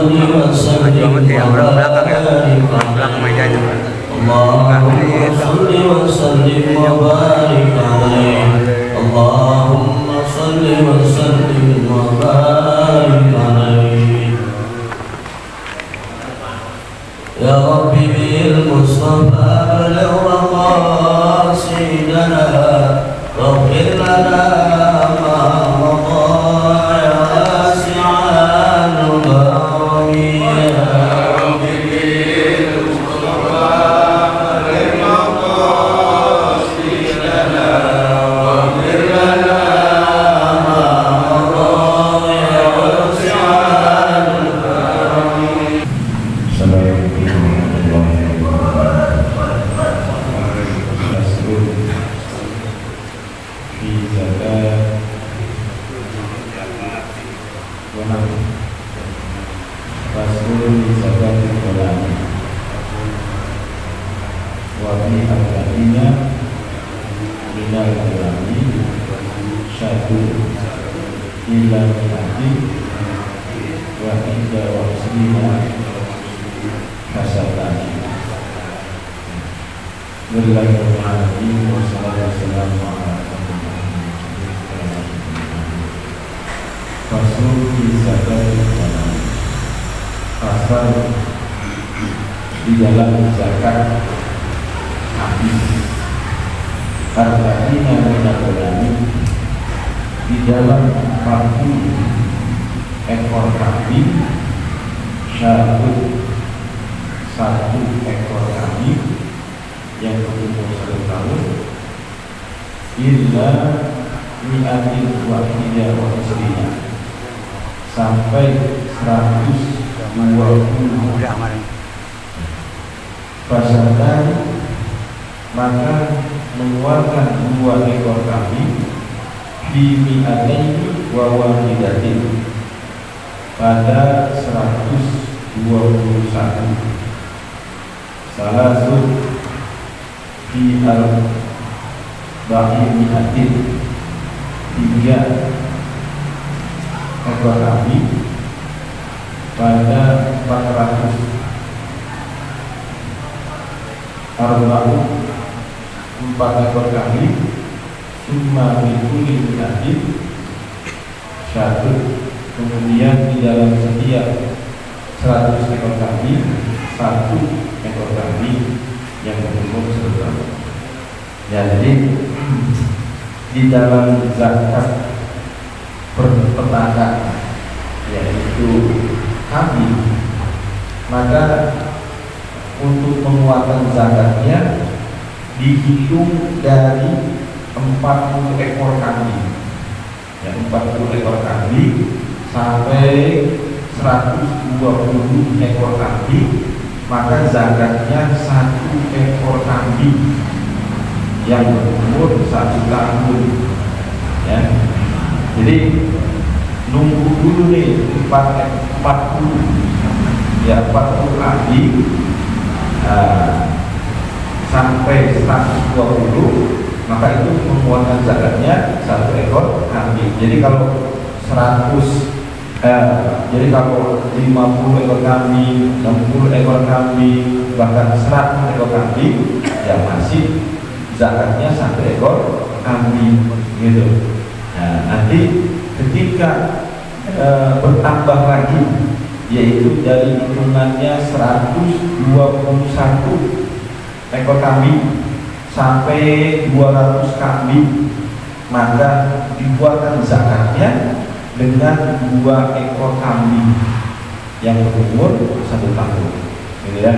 Jualan ya orang belakang ya, orang belakang meja itu. اللهم صل وسلم وبارك عليه اللهم صل وسلم وبارك عليه يا ربي بالمصطفى بلغ مقاصدنا واغفر لنا ما مضى يا واسع الكرم يا ربي بالمصطفى بلغ مقاصدنا واغفر لنا ما مضى يا واسع الكرم. Pasal di dalam zakat habis harganya menabung di dalam 40 ekor kambing satu ekor kambing yang berumur 1 tahun illa mi'atin wahidah wa isrina sampai 120 Fasatan maka mengeluarkan 2 ekor kambing di mi'ataini wa wahidatin pada 121 salasun fi al-ba'i mi'atin 3 ekor kambing pada 400 arba'u 4 ekor kambing summa bikuli mi'atin satu kemudian di dalam setiap 100 ekor kambing 1 ekor kambing yang berumur 1 tahun. Ya, jadi di dalam zakat peternakan yaitu kambing, maka untuk mengeluarkan zakatnya dihitung dari 40 ekor kambing, ya 40 ekor kambing sampai 120 ekor kambing, maka zakatnya 1 ekor kambing yang berumur 1 tahun, ya. Jadi nunggu dulu nih 40 kambing sampai 120, maka itu mengeluarkan zakatnya 1 ekor kambing. Jadi kalau 50 ekor kambing, 60 ekor kambing, bahkan 100 ekor kambing, ya masih zakatnya 1 ekor kambing gitu. Nah, nanti ketika bertambah lagi, yaitu dari hitungannya 121 ekor kambing sampai 200 kambing, maka dibuatkan zakatnya dengan 2 ekor kambing yang berumur 1 tahun, gitu ya.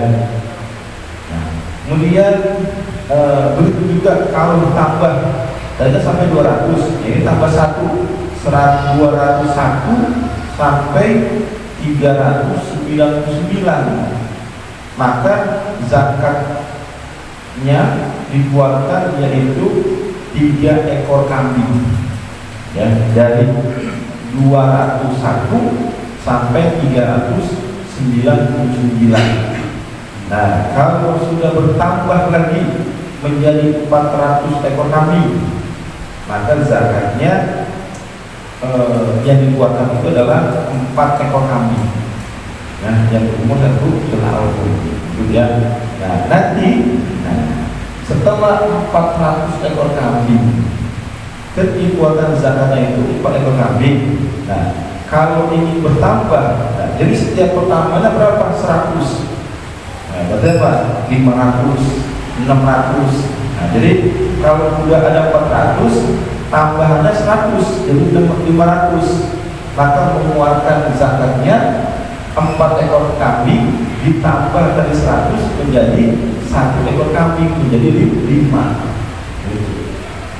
Nah, kemudian begitu juga kalau ditambah tadinya sampai 200, ini tambah 201 sampai 399, maka zakatnya dikeluarkan yaitu 3 ekor kambing, ya, dari 201 sampai 399. Nah, kalau sudah bertambah lagi menjadi 400 ekor kambing, maka zakatnya yang dikeluarkan itu adalah 4 ekor kambing. Nah, yang berumur 1 tahun itu ya. Nah, nanti setelah 400 ekor kambing keikuatan zakatnya itu 4 ekor kambing. Nah, kalau ini bertambah, jadi setiap pertamanya berapa? 100. Nah, berarti apa? 500, 600. Nah, jadi kalau sudah ada 400, tambahannya 100, jadi 500. Maka mengeluarkan zakatnya 4 ekor kambing ditambah dari 100 menjadi 1 ekor kambing, menjadi 5.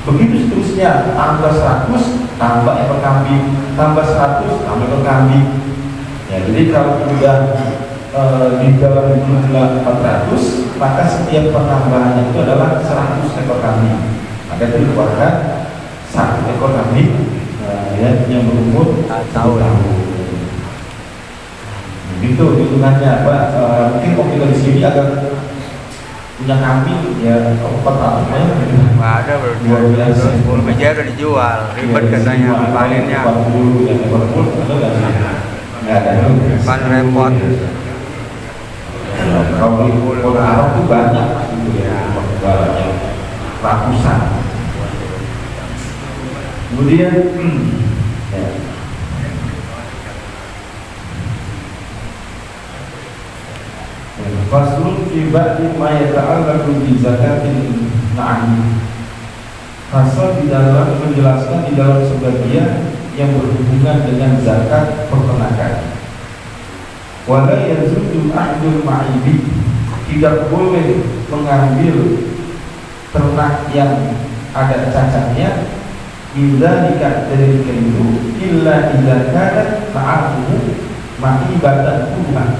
Begitu seterusnya, tambah 100 tambah ekor kambing, tambah 100 tambah ekor kambing. Ya, jadi kalau sudah di dalam jumlah 400, maka setiap penambahannya itu adalah 100 ekor kambing. Maka itu dikeluarkan 1 ekor kambing ya, yang berumur 1 tahun. Begitu hitungannya, Pak. Mungkin kalau kita di sini agak punya kambing ya 400 nggak ada bro, meja udah dijual, ribet katanya palinnya, nggak ada pan repot. Kalau di Kota Arab itu banyak gitu ya, banyak ratusan. Kemudian ya. Faslun fi ba'di ma yata'allaqu bi zakatil na'am. Fasal di dalam menjelaskan di dalam sebagian yang berhubungan dengan zakat peternakan. Wala yazudu ahdul ma'ibi, tidak boleh mengambil ternak yang ada cacatnya illa dika dari itu illa idza kana ta'amu ma'ibatan Tuhan,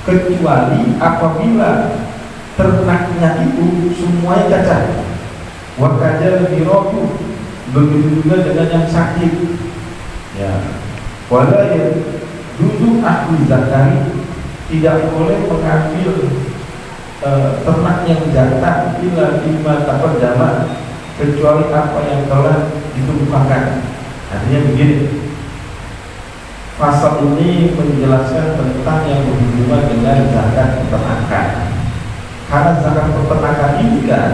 kecuali apabila ternaknya itu semuanya cacat. Wa kajal birohu, begitu juga dengan yang sakit. Ya. Wala duduk ahli zakari, tidak boleh mengambil ternak yang jantan bila 5 takut jamak, kecuali apa yang telah ditumpahkan. Artinya begini, pasal ini menjelaskan tentang yang berhubungan dengan zakat peternakan. Karena zakat peternakan ini kan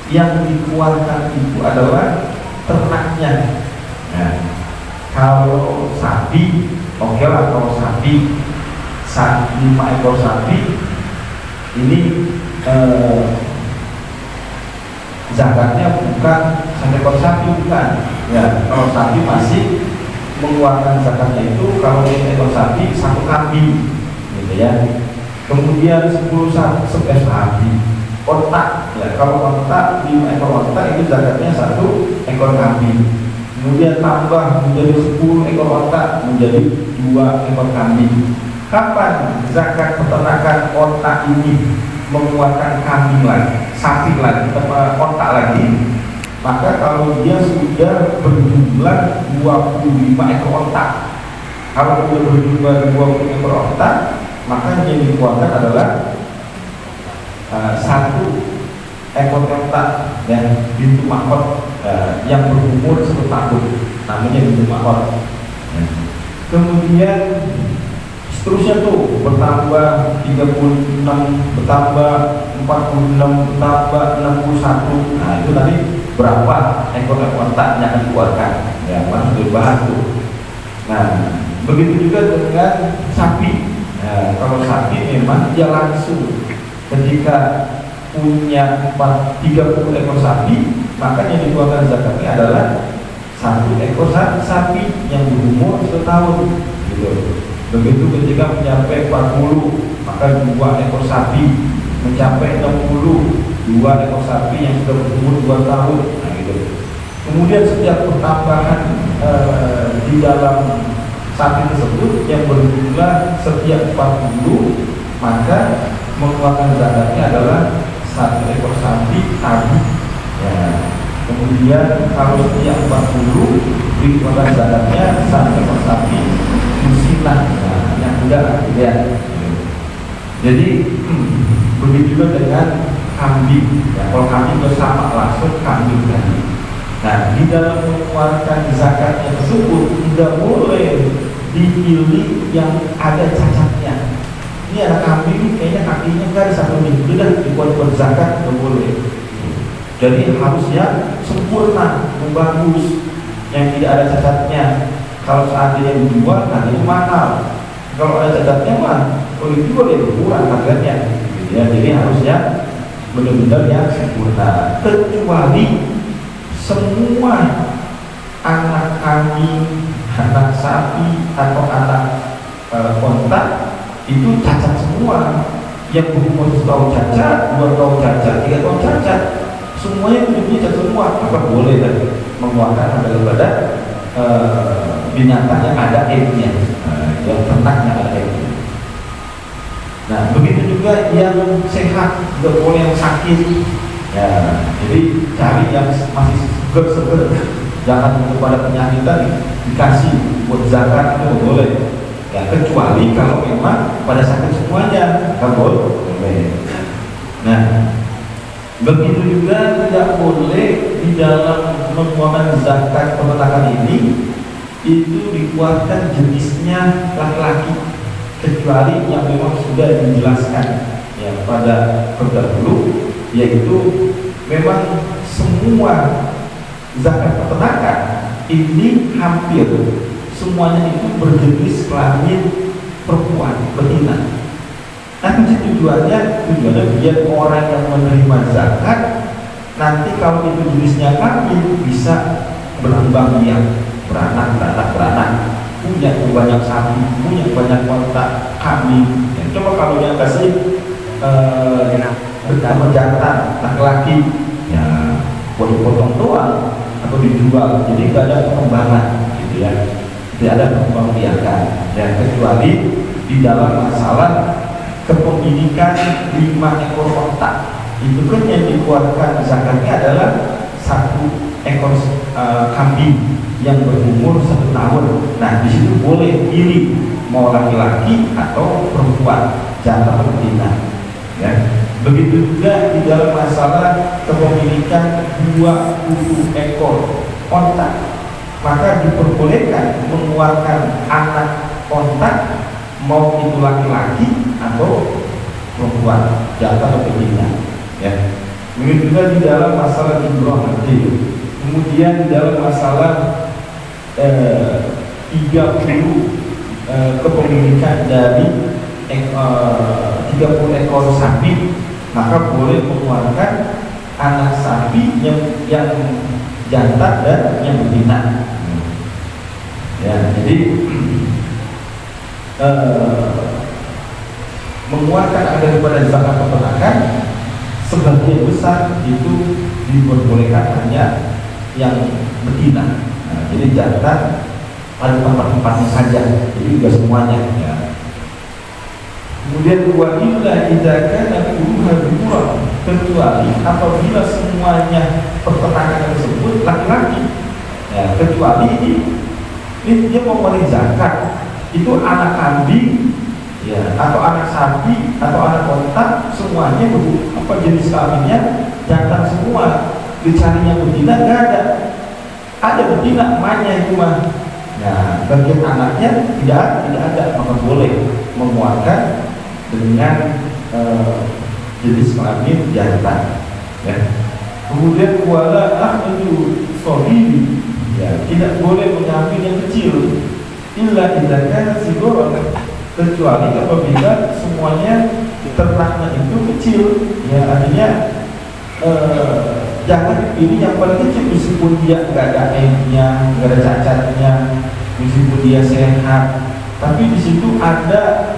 yang dikeluarkan itu adalah ternaknya. Nah, kalau sapi, oke lah, kalau sapi 5 ekor sapi ini zakatnya bukan 1 ekor sapi, bukan. Ya, kalau sapi masih mengeluarkan zakatnya itu kalau 5 ekor sapi 1 kambing, gitu ya. Kemudian 10 sapi otak, ya kalau otak 5 ekor otak itu zakatnya 1 ekor kambing. Kemudian tambah menjadi 10 ekor otak menjadi 2 ekor kambing. Kapan zakat peternakan otak ini mengeluarkan kambing lagi, sapi lagi, otak lagi? Maka kalau dia sudah berjumlah 25 ekor otak, kalau sudah berjumlah 20 ekor otak, maka yang dikeluarkan adalah 1 ekor otak, ya, bintu mahkot yang berumur 1 tahun, namanya bintu mahkot. Kemudian seterusnya tuh bertambah 36, bertambah 46, bertambah 61. Nah itu tadi berapa ekor otak yang akan dikeluarkan, ya masuk dibahas tuh. Nah begitu juga dengan sapi. Nah, kalau sapi memang dia langsung ketika punya 30 ekor sapi, maka yang dikeluarkan zakatnya adalah 1 ekor sapi yang berumur 1 tahun, gitu. Begitu ketika mencapai 40, maka 2 ekor sapi, mencapai 60, 2 ekor sapi yang sudah berumur 2 tahun. Nah, gitu. Kemudian setiap pertambahan di dalam sapi tersebut yang berjumlah setiap 40, maka mengeluarkan zakatnya adalah 1 ekor sapi tadi. Ya. Kemudian kalau setiap 40 dikeluarkan zakatnya 1 ekor sapi musilah, yang mudah, ya. Jadi begitu juga dengan kambing. Ya, kalau kambing bersama langsung kambing tadi. Nah, di dalam mengeluarkan zakatnya tersebut tidak boleh dipilih yang ada cacatnya. Ini anak kambing ini kayaknya kakinya nggak ada satu minggu, udah dibuat zakat nggak boleh. Jadi harusnya sempurna, bagus, yang tidak ada cacatnya. Kalau seandainya dijual, nah itu mahal. Kalau ada cacatnya mah, kalau dijual ya kurang harganya. Ya, jadi harusnya benar-benar yang sempurna. Kecuali semua anak kambing, anak sapi atau anak onta itu cacat semua. Yang berumur 1 tahun cacat, 2 tahun cacat, 3 tahun cacat, semuanya hidupnya cacat semua. Maka boleh dan mengeluarkan daripada binatang yang ada egg-nya, yang ternaknya ada egg-nya. Nah, begitu juga yang sehat, tidak boleh yang sakit. Ya, jadi cari yang masih seger-seger, jangan kepada penyakit tadi dikasih buat zakat itu boleh. Ya, kecuali kalau memang pada sakit semuanya, kan boleh. Nah, begitu juga tidak boleh di dalam mengeluarkan zakat peternakan ini itu dikeluarkan jenisnya laki-laki, kecuali yang memang sudah dijelaskan ya pada terdahulu, yaitu memang semua zakat peternakan ini hampir semuanya itu berjenis kelamin perempuan, betina. Nanti tujuannya biar orang yang menerima zakat nanti kalau itu jenisnya kambing bisa berkembang biak, beranak, punya banyak sapi, punya banyak onta, kambing. Ya, coba kalau yang kasih bersama jantan laki-laki, ya potong doang atau dijual, jadi nggak ada pengembangan, gitu ya. Tidak ada perkembang biakan, dan kecuali di dalam masalah kepemilikan 5 ekor onta, itu kan yang dikeluarkan zakatnya adalah 1 ekor kambing yang berumur 1 tahun. Nah, di situ boleh pilih mau laki-laki atau perempuan, jangan betina. Ya. Begitu juga di dalam masalah kepemilikan 20 ekor onta, maka diperbolehkan mengeluarkan anak onta mau itu laki-laki atau perempuan, jantan atau betina. Ya. Begitu juga di dalam masalah imroh nanti. Kemudian di dalam masalah 30 kepemilikan dari 30 ekor sapi, maka boleh mengeluarkan anak sapi yang jantan dan yang betina. Ya, jadi mengeluarkan ada daripada zakat peternakan sebagian besar itu diperbolehkan hanya yang betina. Nah, jadi jantan pada tempat-tempatnya saja, jadi juga semuanya. Ya. Kemudian wa'illa idza kana kulluha bimurah, kecuali apabila semuanya peternakan tersebut laki-laki. Ya, kecuali ini dia mau memberi zakat, itu anak kambing, ya, atau anak sapi atau anak onta, semuanya apa jenis kambingnya jantan semua. Dicarinya betina nggak ada, ada betina emaknya itu mah. Nah, bagian anaknya tidak ada, maka boleh mengeluarkan dengan jenis kelamin jantan. Ya. Kemudian wala ahmadu sohili, ya, tidak boleh mengambil yang kecil, illa idza sigoron, kecuali apabila semuanya ternaknya itu kecil. Ya, artinya jangan dipilih yang paling kecil, meskipun dia nggak ada egg-nya, nggak ada cacatnya, meskipun dia sehat, tapi di situ ada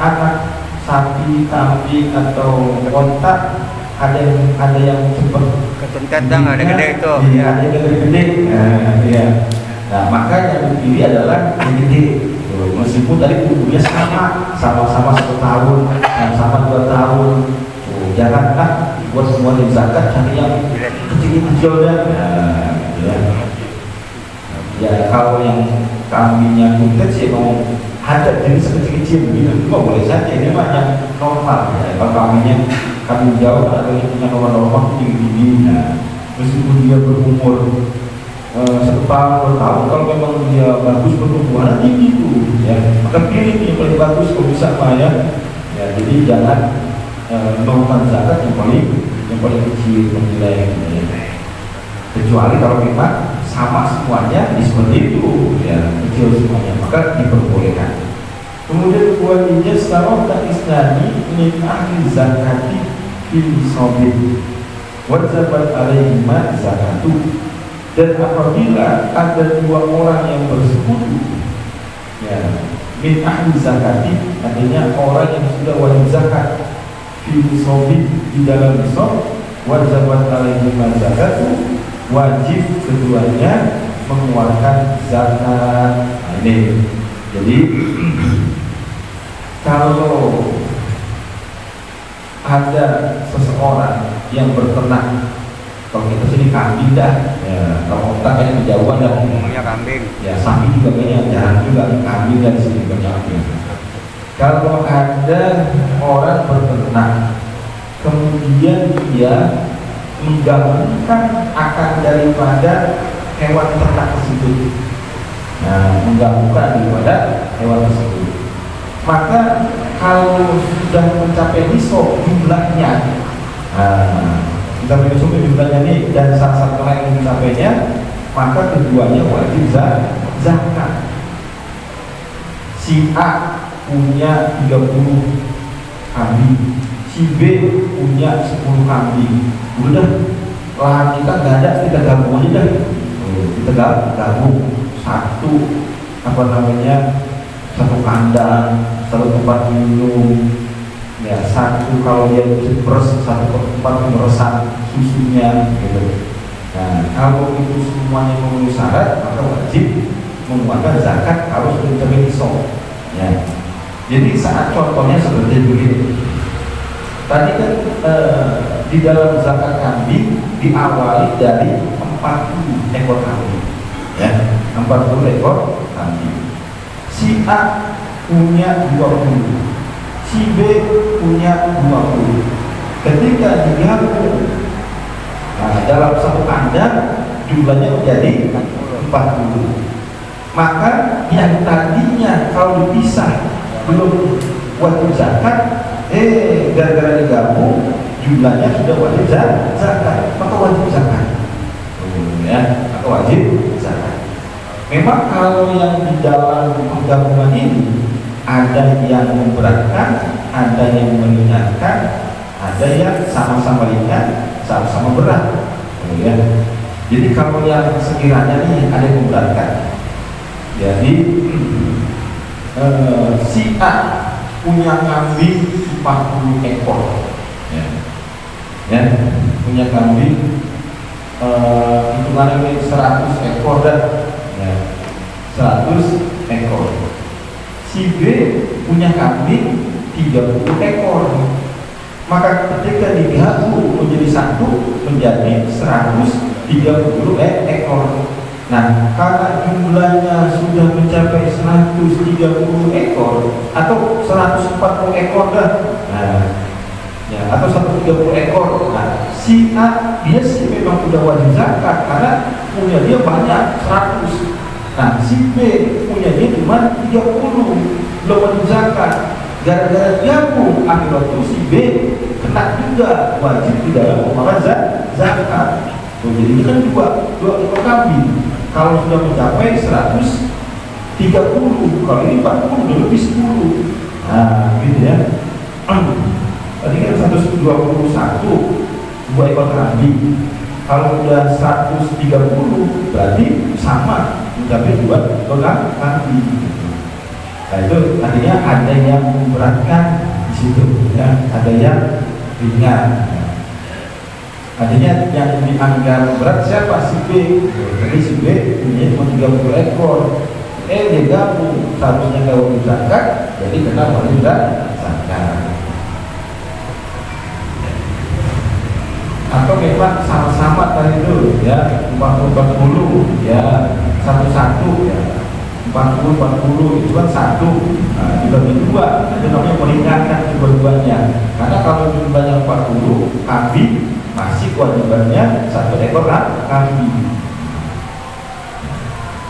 anak sapi, kambing atau onta, ada yang cepat kadang ada gede itu, ya, ada yang gede-gede. Nah, ya. Nah, maka yang dipilih adalah yang gede. Meskipun tadi umurnya sama-sama 1 tahun, sama 2 tahun. Janganlah buat semua yang zakat cari yang kecil-kecil dan ya kalau yang kambingnya kuntet sih mau ada jenis kecil-kecil begitu, cuma boleh saja, ini mah yang normal. Ya, kalau kambingnya jauh atau yang punya normal tinggi-tinggi, nah, meskipun dia berumur 1 tahun 2 tahun, kalau memang dia bagus pertumbuhan tinggi itu ya, maka pilih yang paling bagus kalau bisa Pak ya. Jadi jangan melakukan zakat yang paling kecil menilai ya. Kecuali kalau memang sama semuanya seperti itu ya, kecil semuanya, maka diperbolehkan. Kemudian walinya sekarang tak isnani min ahli zakati fil sobit wajabat alaihima zakatu. Dan apabila ada 2 orang yang bersekutu ya, min ahli zakati, artinya orang yang sudah wajib zakat fil sobit, di dalam nisab, wajabat alaihima zakatu, wajib keduanya mengeluarkan zakat. Nah, ini jadi kalau ada seseorang yang berternak, kalau kita sini kambing dah ya, kalau kita kayaknya kejauhan dah Umumnya kambing. ya, sapi juga kayaknya jarang juga, kambing dan sini banyak. Kalau ada orang berternak kemudian dia menggabungkan akan daripada hewan ternak tersebut, nah, menggabungkan daripada hewan tersebut, maka kalau sudah mencapai nisab jumlahnya, kita menyusun jumlahnya ini dan salah satu yang mencapainya, maka keduanya wajib zakat. Si A punya 30 kambing, si B punya 10 kambing. Udah, lahan kita nggak ada, kita gabung aja dah. Kita gabung satu kandang, satu tempat minum ya, kalau dia satu tempat memeresan susunya gitu. Nah, kalau itu semuanya memenuhi syarat, maka wajib mengeluarkan zakat, harus mencapai nisab ya. Jadi saat contohnya seperti begini. Tadi kan di dalam zakat kambing diawali dari 40 ekor kambing ya, 40 ekor kambing. Si A punya 20, si B punya 20. Ketika digabung, nah, dalam satu kandang jumlahnya menjadi 40. Maka yang tadinya kalau dipisah belum wajib zakat, gara-gara digabung jumlahnya sudah wajib zakat, maka wajib zakat ya, maka wajib zakat. Memang kalau yang di dalam penggabungan ini ada yang memberatkan, ada yang meringankan, ada yang sama-sama ringan, sama-sama berat ya. Jadi kalau yang sekiranya nih ada yang memberatkan, jadi si A punya kambing 40 ekor ya, punya kambing hitungannya 100 ekor dan ya, 100 ekor. Si B punya kambing 30 ekor, maka ketika digabung menjadi satu menjadi 130 ekor. Nah, karena jumlahnya sudah mencapai 130 ekor atau 140 ekor dah, nah, ya, atau 130 ekor. Nah, si A dia sih memang sudah wajib zakat karena punya dia banyak 100. Nah, si B punya dia cuma 30, belum wajib zakat. Gara-gara gabung akhirnya itu si B kena juga wajib di dalam mengeluarkan zakat. Jadi ini kan dua ekor kambing. Kalau sudah mencapai 130, kalau ini 40 udah lebih 10. Nah, gitu ya. Tadi kan 121 2 ekor kambing. Kalau udah 130 berarti sama mencapai 2 ekor kambing. Nah, itu artinya ada yang memberatkan di situ ya, ada yang ringan. Artinya yang dianggap berat siapa? Si B. Jadi si B punya 30 ekor. Dia gabung, seharusnya kalau zakat, jadi kena wajib zakat. Atau memang sama-sama tadi itu ya, 40 ya, 1 ya. 40 itu kan 1, nah, dibagi 2, itu namanya meringankan kedua-duanya. Karena kalau jumlahnya 40 kambing masih kewajibannya 1 ekor kambing.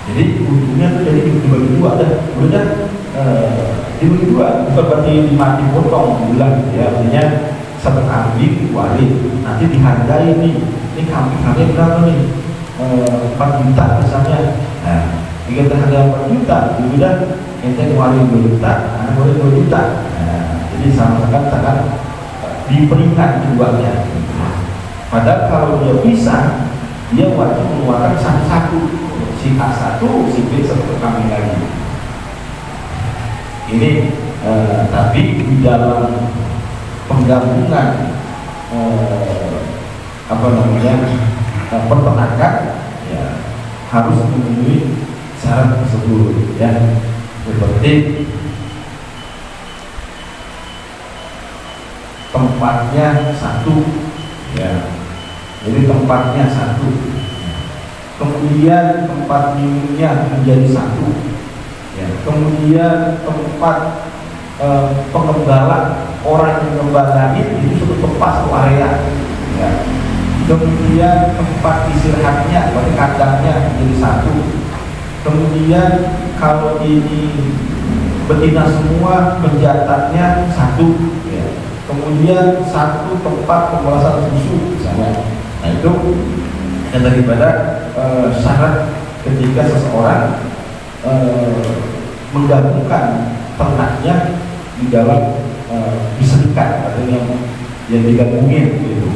Jadi ujungnya tuh jadi dibagi dua dah, udah dibagi dua, bukan berarti dimati potong bulan ya, artinya satu kambing warid nanti dihargai nih, ini kambing harganya berapa nih, 4 juta misalnya. Nah, jika harga 4 juta, udah ente warid 2 juta, anak warid 2 juta. Nah, jadi sama-sama sangat diberikan keduanya. Padahal kalau dia bisa, dia wajib mengeluarkan satu-satu, si A satu, si B satu kambing lagi. Ini tapi di dalam penggabungan peternakan ya harus memenuhi syarat tersebut ya, seperti tempatnya satu ya, jadi tempatnya satu, kemudian tempat minumnya menjadi satu ya, kemudian tempat pengembala, orang yang mengembalain itu satu tempat, satu area ya. Kemudian tempat istirahatnya, berarti kandangnya menjadi satu. Kemudian kalau ini betina semua, penjatatnya satu ya. Kemudian satu tempat pemulasan susu misalnya. Nah itu yang daripada syarat ketika seseorang menggabungkan ternaknya di dalam diserikat, atau yang digabungin gitu,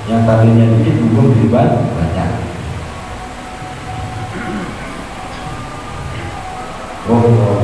yang tadinya dikit berubah jadi banyak. Oh,